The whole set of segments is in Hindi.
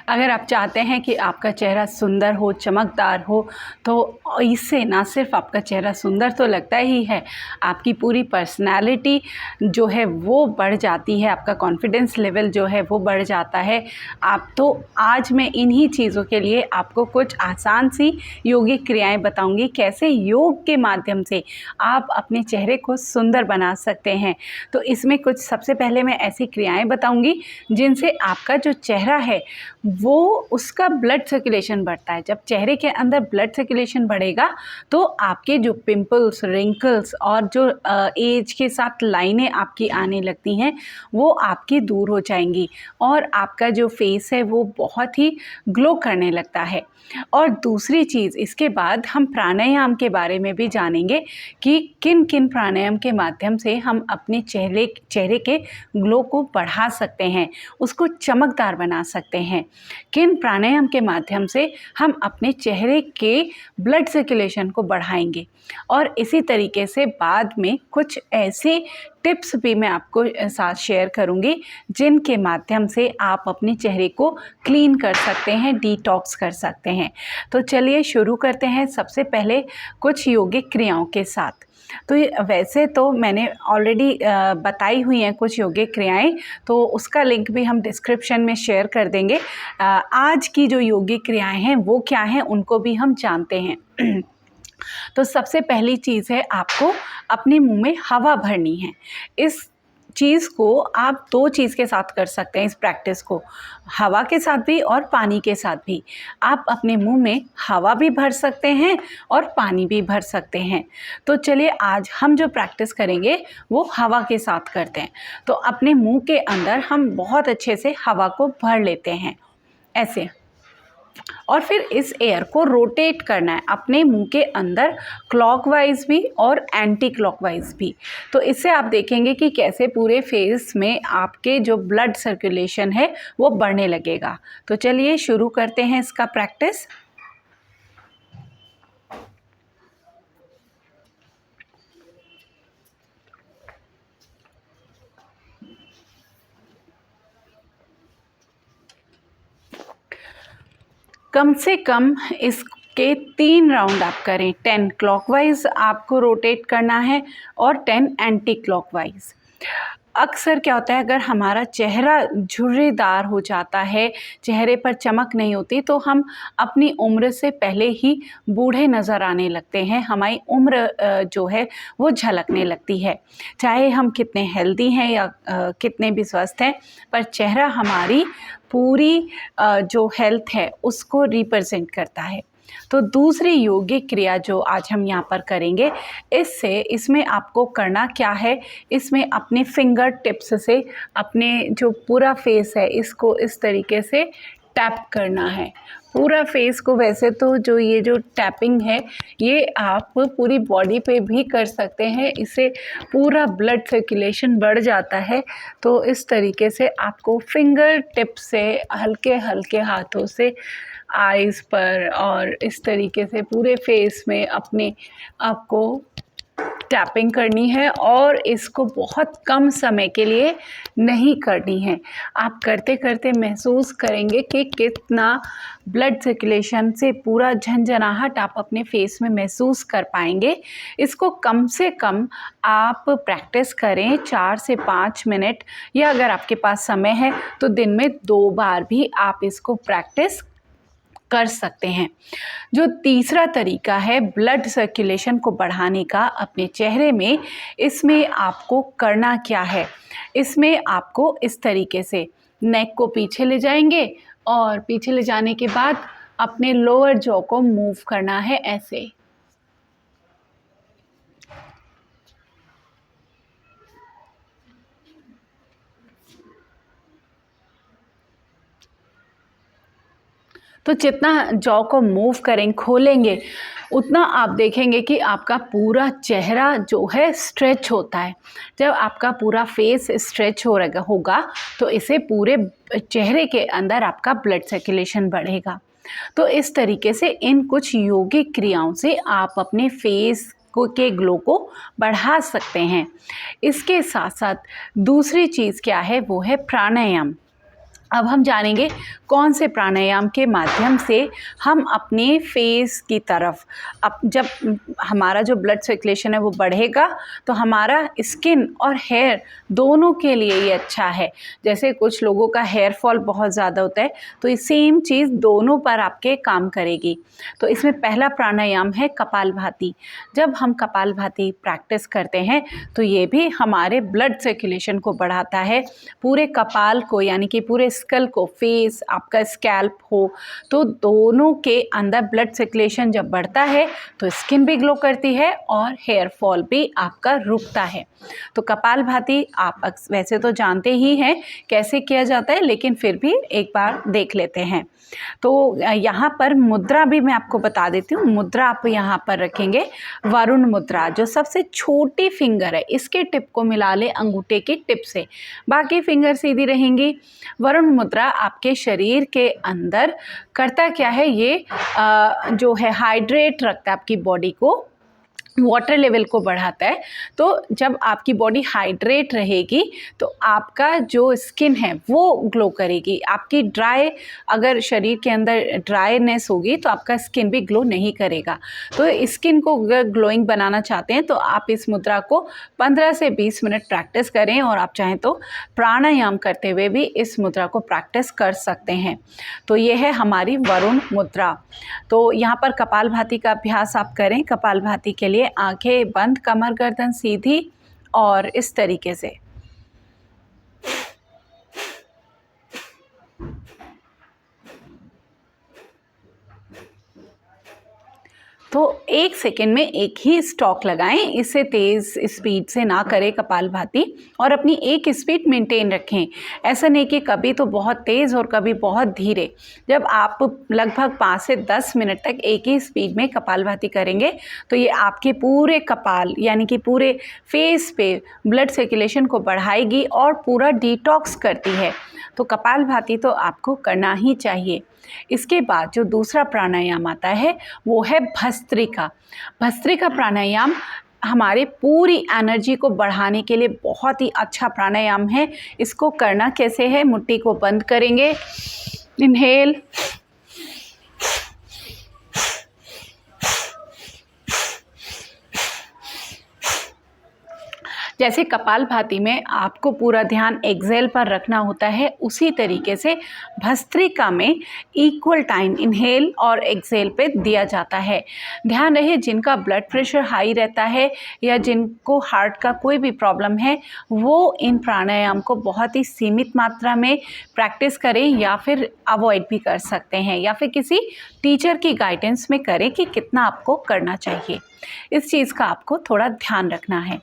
अगर आप चाहते हैं कि आपका चेहरा सुंदर हो, चमकदार हो, तो इससे ना सिर्फ आपका चेहरा सुंदर तो लगता ही है, आपकी पूरी पर्सनैलिटी जो है वो बढ़ जाती है, आपका कॉन्फिडेंस लेवल जो है वो बढ़ जाता है। आप तो आज मैं इन्हीं चीज़ों के लिए आपको कुछ आसान सी योगिक क्रियाएं बताऊंगी, कैसे योग के माध्यम से आप अपने चेहरे को सुंदर बना सकते हैं। तो इसमें कुछ सबसे पहले मैं ऐसी क्रियाएं बताऊंगी जिनसे आपका जो चेहरा है वो उसका ब्लड सर्कुलेशन बढ़ता है। जब चेहरे के अंदर ब्लड सर्कुलेशन बढ़ेगा तो आपके जो पिंपल्स, रिंकल्स और जो एज के साथ लाइनें आपकी आने लगती हैं वो आपकी दूर हो जाएंगी और आपका जो फेस है वो बहुत ही ग्लो करने लगता है। और दूसरी चीज़, इसके बाद हम प्राणायाम के बारे में भी जानेंगे कि किन किन प्राणायाम के माध्यम से हम अपने चेहरे के ग्लो को बढ़ा सकते हैं, उसको चमकदार बना सकते हैं। किन प्राणायाम के माध्यम से हम अपने चेहरे के ब्लड सर्कुलेशन को बढ़ाएंगे। और इसी तरीके से बाद में कुछ ऐसे टिप्स भी मैं आपको साथ शेयर करूंगी जिनके माध्यम से आप अपने चेहरे को क्लीन कर सकते हैं, डिटॉक्स कर सकते हैं। तो चलिए शुरू करते हैं सबसे पहले कुछ योगिक क्रियाओं के साथ। तो वैसे तो मैंने ऑलरेडी बताई हुई हैं कुछ योगिक क्रियाएं, तो उसका लिंक भी हम डिस्क्रिप्शन में शेयर कर देंगे। आज की जो योगिक क्रियाएं हैं वो क्या हैं उनको भी हम जानते हैं। तो सबसे पहली चीज़ है, आपको अपने मुंह में हवा भरनी है। इस चीज़ को आप दो चीज़ के साथ कर सकते हैं, इस प्रैक्टिस को हवा के साथ भी और पानी के साथ भी। आप अपने मुंह में हवा भी भर सकते हैं और पानी भी भर सकते हैं। तो चलिए आज हम जो प्रैक्टिस करेंगे वो हवा के साथ करते हैं। तो अपने मुंह के अंदर हम बहुत अच्छे से हवा को भर लेते हैं ऐसे, और फिर इस एयर को रोटेट करना है अपने मुंह के अंदर, क्लॉकवाइज भी और एंटी क्लॉकवाइज भी। तो इससे आप देखेंगे कि कैसे पूरे फेस में आपके जो ब्लड सर्कुलेशन है वो बढ़ने लगेगा। तो चलिए शुरू करते हैं इसका प्रैक्टिस। कम से कम इसके 3 राउंड आप करें। 10 क्लॉकवाइज आपको रोटेट करना है और 10 एंटी क्लॉकवाइज। अक्सर क्या होता है, अगर हमारा चेहरा झुर्रीदार हो जाता है, चेहरे पर चमक नहीं होती, तो हम अपनी उम्र से पहले ही बूढ़े नज़र आने लगते हैं। हमारी उम्र जो है वो झलकने लगती है, चाहे हम कितने हेल्दी हैं या कितने भी स्वस्थ हैं, पर चेहरा हमारी पूरी जो हेल्थ है उसको रिप्रेजेंट करता है। तो दूसरी योगिक क्रिया जो आज हम यहाँ पर करेंगे, इसमें आपको करना क्या है, इसमें अपने फिंगर टिप्स से अपने जो पूरा फेस है इसको इस तरीके से टैप करना है। पूरा फेस को, वैसे तो ये जो टैपिंग है ये आप पूरी बॉडी पे भी कर सकते हैं, इससे पूरा ब्लड सर्कुलेशन बढ़ जाता है। तो इस तरीके से आपको फिंगर टिप से हल्के हल्के हाथों से आईज़ पर और इस तरीके से पूरे फेस में अपने आपको टैपिंग करनी है, और इसको बहुत कम समय के लिए नहीं करनी है। आप करते करते महसूस करेंगे कि कितना ब्लड सर्कुलेशन से पूरा झंझनाहट आप अपने फेस में महसूस कर पाएंगे। इसको कम से कम आप प्रैक्टिस करें 4 से 5 मिनट, या अगर आपके पास समय है तो दिन में 2 बार भी आप इसको प्रैक्टिस कर सकते हैं। जो तीसरा तरीका है ब्लड सर्कुलेशन को बढ़ाने का अपने चेहरे में, इसमें आपको करना क्या है, इसमें आपको इस तरीके से नेक को पीछे ले जाएंगे और पीछे ले जाने के बाद अपने लोअर जॉ को मूव करना है ऐसे। तो जितना जॉ को मूव करें, खोलेंगे, उतना आप देखेंगे कि आपका पूरा चेहरा जो है स्ट्रेच होता है। जब आपका पूरा फेस स्ट्रेच होगा तो इसे पूरे चेहरे के अंदर आपका ब्लड सर्कुलेशन बढ़ेगा। तो इस तरीके से इन कुछ योगिक क्रियाओं से आप अपने फेस के ग्लो को बढ़ा सकते हैं। इसके साथ साथ दूसरी चीज़ क्या है, वो है प्राणायाम। अब हम जानेंगे कौन से प्राणायाम के माध्यम से हम अपने फेस की तरफ, अब जब हमारा जो ब्लड सर्कुलेशन है वो बढ़ेगा तो हमारा स्किन और हेयर दोनों के लिए ये अच्छा है। जैसे कुछ लोगों का हेयर फॉल बहुत ज़्यादा होता है, तो ये सेम चीज़ दोनों पर आपके काम करेगी। तो इसमें पहला प्राणायाम है कपालभाति। जब हम कपालभाति प्रैक्टिस करते हैं तो ये भी हमारे ब्लड सर्कुलेशन को बढ़ाता है, पूरे कपाल को, यानी कि पूरे स्कल को, फेस, आपका स्कैल्प हो, तो दोनों के अंदर ब्लड सर्कुलेशन जब बढ़ता है तो स्किन भी ग्लो करती है और हेयर फॉल भी आपका रुकता है। तो कपालभाति आप वैसे तो जानते ही हैं कैसे किया जाता है, लेकिन फिर भी एक बार देख लेते हैं। तो यहाँ पर मुद्रा भी मैं आपको बता देती हूँ। मुद्रा आप यहाँ पर रखेंगे वरुण मुद्रा, जो सबसे छोटी फिंगर है इसके टिप को मिला ले अंगूठे की टिप से, बाकी फिंगर सीधी रहेंगी। वरुण मुद्रा आपके शरीर के अंदर करता क्या है, ये जो है हाइड्रेट रखता है आपकी बॉडी को, वाटर लेवल को बढ़ाता है। तो जब आपकी बॉडी हाइड्रेट रहेगी तो आपका जो स्किन है वो ग्लो करेगी। आपकी अगर शरीर के अंदर ड्राईनेस होगी तो आपका स्किन भी ग्लो नहीं करेगा। तो स्किन को ग्लोइंग बनाना चाहते हैं तो आप इस मुद्रा को 15 से 20 मिनट प्रैक्टिस करें, और आप चाहें तो प्राणायाम करते हुए भी इस मुद्रा को प्रैक्टिस कर सकते हैं। तो ये है हमारी वरुण मुद्रा। तो यहाँ पर कपालभाति का अभ्यास आप करें। कपालभाति के लिए आंखें बंद, कमर गर्दन सीधी, और इस तरीके से। तो 1 सेकेंड में एक ही स्टॉक लगाएं, इससे तेज़ स्पीड से ना करें कपालभाति, और अपनी एक स्पीड मेंटेन रखें। ऐसा नहीं कि कभी तो बहुत तेज़ और कभी बहुत धीरे। जब आप लगभग 5 से 10 मिनट तक एक ही स्पीड में कपालभाति करेंगे तो ये आपके पूरे कपाल, यानी कि पूरे फेस पे ब्लड सर्कुलेशन को बढ़ाएगी और पूरा डिटॉक्स करती है। तो कपालभाति तो आपको करना ही चाहिए। इसके बाद जो दूसरा प्राणायाम आता है वो है भस्त्रिका। भस्त्रिका प्राणायाम हमारे पूरी एनर्जी को बढ़ाने के लिए बहुत ही अच्छा प्राणायाम है। इसको करना कैसे है, मुट्ठी को बंद करेंगे, इनहेल, जैसे कपालभाति में आपको पूरा ध्यान एक्सेल पर रखना होता है, उसी तरीके से भस्त्रिका में इक्वल टाइम इनहेल और एक्सेल पे दिया जाता है। ध्यान रहे जिनका ब्लड प्रेशर हाई रहता है या जिनको हार्ट का कोई भी प्रॉब्लम है, वो इन प्राणायाम को बहुत ही सीमित मात्रा में प्रैक्टिस करें, या फिर अवॉइड भी कर सकते हैं, या फिर किसी टीचर की गाइडेंस में करें कि कितना आपको करना चाहिए। इस चीज़ का आपको थोड़ा ध्यान रखना है।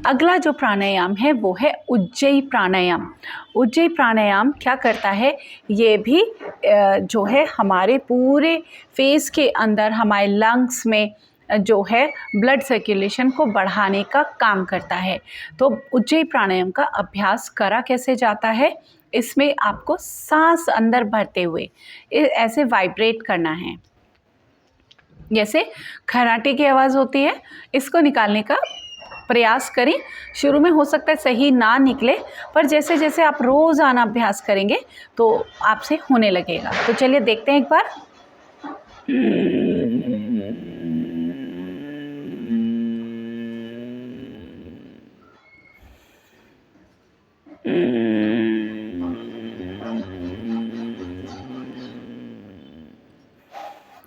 अगला जो प्राणायाम है वो है उज्जयी प्राणायाम। उज्जयी प्राणायाम क्या करता है, ये भी जो है हमारे पूरे फेस के अंदर, हमारे लंग्स में जो है ब्लड सर्कुलेशन को बढ़ाने का काम करता है। तो उज्जयी प्राणायाम का अभ्यास करा कैसे जाता है, इसमें आपको सांस अंदर भरते हुए ऐसे वाइब्रेट करना है, जैसे खर्राटे की आवाज़ होती है, इसको निकालने का प्रयास करें। शुरू में हो सकता है सही ना निकले, पर जैसे जैसे आप रोज़ाना अभ्यास करेंगे तो आपसे होने लगेगा। तो चलिए देखते हैं एक बार।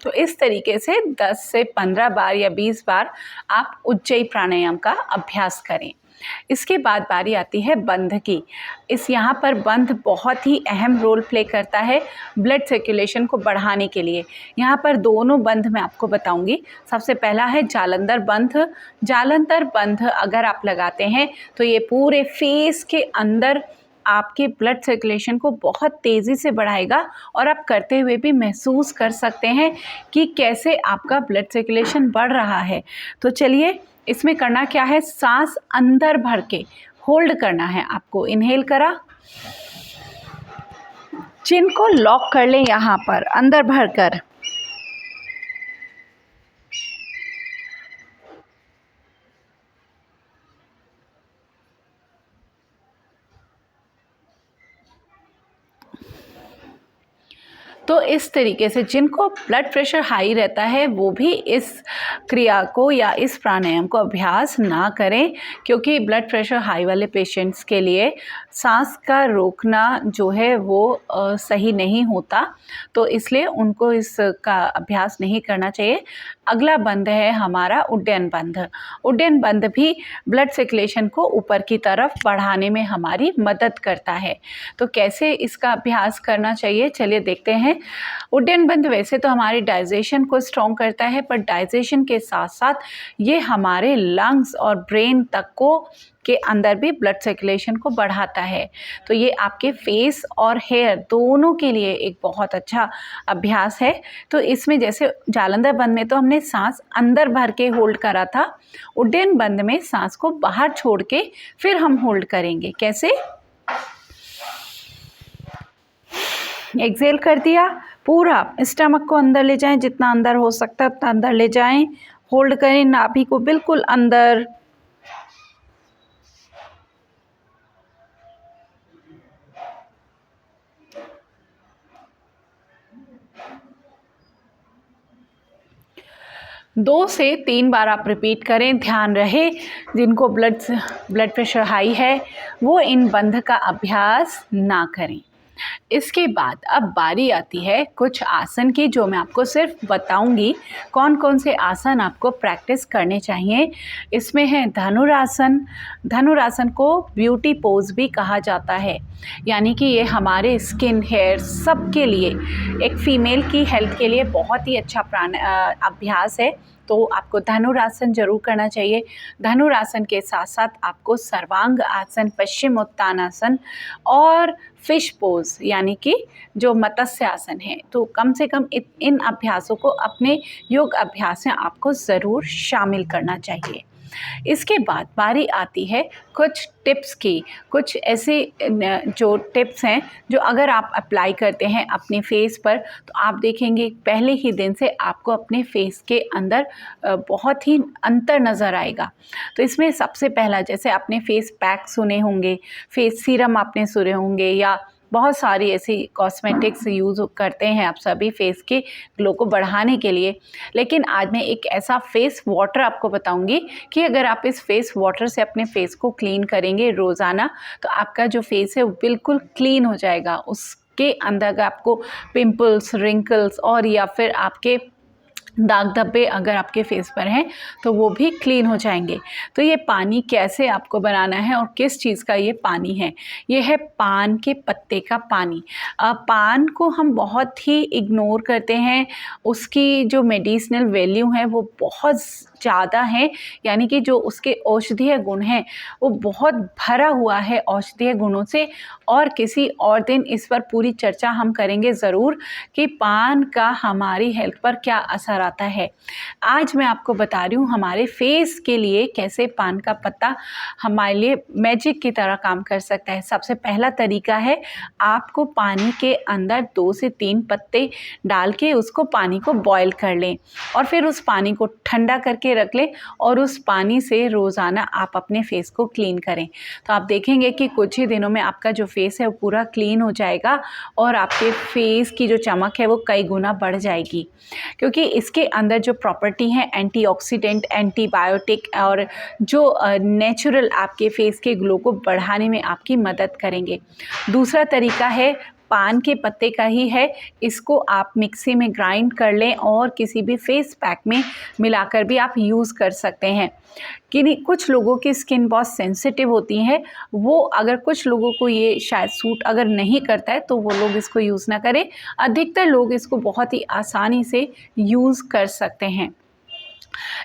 तो इस तरीके से 10 से 15 बार या 20 बार आप उज्जयी प्राणायाम का अभ्यास करें। इसके बाद बारी आती है बंध की। यहाँ पर बंध बहुत ही अहम रोल प्ले करता है ब्लड सर्कुलेशन को बढ़ाने के लिए। यहाँ पर दोनों बंध मैं आपको बताऊंगी। सबसे पहला है जालंधर बंध। जालंधर बंध अगर आप लगाते हैं तो ये पूरे फेस के अंदर आपके ब्लड सर्कुलेशन को बहुत तेज़ी से बढ़ाएगा, और आप करते हुए भी महसूस कर सकते हैं कि कैसे आपका ब्लड सर्कुलेशन बढ़ रहा है। तो चलिए, इसमें करना क्या है, सांस अंदर भर के होल्ड करना है आपको। इनहेल करा, चिन को लॉक कर लें यहाँ पर अंदर भर कर, तो इस तरीके से जिनको ब्लड प्रेशर हाई रहता है वो भी इस क्रिया को या इस प्राणायाम को अभ्यास ना करें, क्योंकि ब्लड प्रेशर हाई वाले पेशेंट्स के लिए सांस का रोकना जो है वो सही नहीं होता, तो इसलिए उनको इसका अभ्यास नहीं करना चाहिए। अगला बंध है हमारा उड्डयन बंध। उड्डयन बंध भी ब्लड सर्कुलेशन को ऊपर की तरफ बढ़ाने में हमारी मदद करता है। तो कैसे इसका अभ्यास करना चाहिए, चलिए देखते हैं। उड्डयन बंध वैसे तो हमारे डाइजेशन को स्ट्रॉन्ग करता है, पर डाइजेशन के साथ साथ ये हमारे लंग्स और ब्रेन तक को के अंदर भी ब्लड सर्कुलेशन को बढ़ाता है। तो ये आपके फेस और हेयर दोनों के लिए एक बहुत अच्छा अभ्यास है। तो इसमें जैसे जालंधर बंद में तो हमने सांस अंदर भर के होल्ड करा था, उड्डयन बंद में सांस को बाहर छोड़ के फिर हम होल्ड करेंगे। कैसे? एक्सेल कर दिया, पूरा स्टमक को अंदर ले जाएं, जितना अंदर हो सकता है उतना अंदर ले जाएं, होल्ड करें नाभि को बिल्कुल अंदर। दो से 3 बार आप रिपीट करें। ध्यान रहे जिनको ब्लड प्रेशर हाई है वो इन बंध का अभ्यास ना करें। इसके बाद अब बारी आती है कुछ आसन की, जो मैं आपको सिर्फ बताऊंगी कौन कौन से आसन आपको प्रैक्टिस करने चाहिए। इसमें है धनुरासन। धनुरासन को ब्यूटी पोज भी कहा जाता है, यानी कि ये हमारे स्किन, हेयर सब के लिए, एक फ़ीमेल की हेल्थ के लिए बहुत ही अच्छा अभ्यास है। तो आपको धनुरासन जरूर करना चाहिए। धनुरासन के साथ साथ आपको सर्वांग आसन, पश्चिम उत्तानासन और फिश पोज यानी कि जो मत्स्य आसन है, तो कम से कम इन अभ्यासों को अपने योग अभ्यास में आपको ज़रूर शामिल करना चाहिए। इसके बाद बारी आती है कुछ टिप्स की। कुछ ऐसे जो टिप्स हैं जो अगर आप अप्लाई करते हैं अपने फेस पर, तो आप देखेंगे पहले ही दिन से आपको अपने फेस के अंदर बहुत ही अंतर नज़र आएगा। तो इसमें सबसे पहला, जैसे आपने फेस पैक सुने होंगे, फेस सीरम आपने सुने होंगे, या बहुत सारी ऐसी कॉस्मेटिक्स यूज़ करते हैं आप सभी फेस के ग्लो को बढ़ाने के लिए। लेकिन आज मैं एक ऐसा फेस वाटर आपको बताऊंगी कि अगर आप इस फेस वाटर से अपने फेस को क्लीन करेंगे रोज़ाना, तो आपका जो फेस है वो बिल्कुल क्लीन हो जाएगा। उसके अंदर आपको पिंपल्स, रिंकल्स और या फिर आपके दाग धब्बे अगर आपके फेस पर हैं तो वो भी क्लीन हो जाएंगे। तो ये पानी कैसे आपको बनाना है और किस चीज़ का ये पानी है? ये है पान के पत्ते का पानी। पान को हम बहुत ही इग्नोर करते हैं, उसकी जो मेडिसिनल वैल्यू है वो बहुत ज़्यादा है, यानी कि जो उसके औषधीय गुण हैं वो बहुत भरा हुआ है औषधीय गुणों से। और किसी और दिन इस पर पूरी चर्चा हम करेंगे ज़रूर कि पान का हमारी हेल्थ पर क्या असर आता है। आज मैं आपको बता रही हूँ हमारे फेस के लिए कैसे पान का पत्ता हमारे लिए मैजिक की तरह काम कर सकता है। सबसे पहला तरीका है, आपको पानी के अंदर 2 से 3 पत्ते डाल के उसको पानी को बॉयल कर लें और फिर उस पानी को ठंडा करके रख लें और उस पानी से रोज़ाना आप अपने फेस को क्लीन करें। तो आप देखेंगे कि कुछ ही दिनों में आपका जो फेस है वो पूरा क्लीन हो जाएगा और आपके फेस की जो चमक है वो कई गुना बढ़ जाएगी, क्योंकि इसके अंदर जो प्रॉपर्टी है एंटीऑक्सीडेंट, एंटीबायोटिक और जो नेचुरल आपके फेस के ग्लो को बढ़ाने में आपकी मदद करेंगे। दूसरा तरीका है पान के पत्ते का ही है, इसको आप मिक्सी में ग्राइंड कर लें और किसी भी फेस पैक में मिलाकर भी आप यूज़ कर सकते हैं। कि कुछ लोगों की स्किन बहुत सेंसिटिव होती है, वो अगर कुछ लोगों को ये शायद सूट अगर नहीं करता है तो वो लोग इसको यूज़ ना करें। अधिकतर लोग इसको बहुत ही आसानी से यूज़ कर सकते हैं।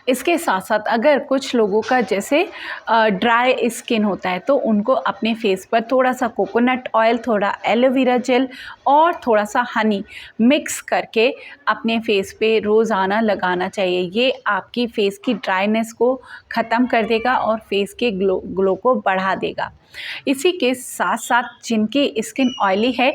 इसके साथ साथ अगर कुछ लोगों का जैसे ड्राई स्किन होता है तो उनको अपने फेस पर थोड़ा सा कोकोनट ऑयल, थोड़ा एलोवेरा जेल और थोड़ा सा हनी मिक्स करके अपने फेस पे रोज़ाना लगाना चाहिए। ये आपकी फेस की ड्राइनेस को ख़त्म कर देगा और फेस के ग्लो को बढ़ा देगा। इसी के साथ साथ जिनकी स्किन ऑयली है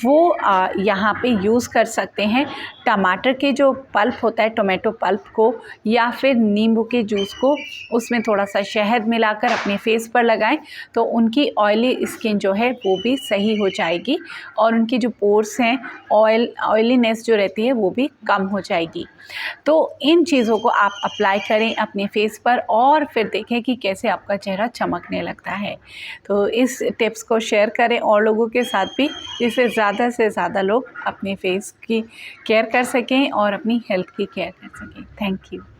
वो यहाँ पे यूज़ कर सकते हैं टमाटर के जो पल्प होता है, टोमेटो पल्प को, या फिर नींबू के जूस को उसमें थोड़ा सा शहद मिलाकर अपने फेस पर लगाएं तो उनकी ऑयली स्किन जो है वो भी सही हो जाएगी और उनकी जो पोर्स हैं, ऑयलीनेस जो रहती है वो भी कम हो जाएगी। तो इन चीज़ों को आप अप्लाई करें अपने फेस पर और फिर देखें कि कैसे आपका चेहरा चमकने लगता है। तो इस टिप्स को शेयर करें और लोगों के साथ भी, जिससे ज़्यादा से ज़्यादा लोग अपने फेस की केयर कर सकें और अपनी हेल्थ की केयर कर सकें। Thank you.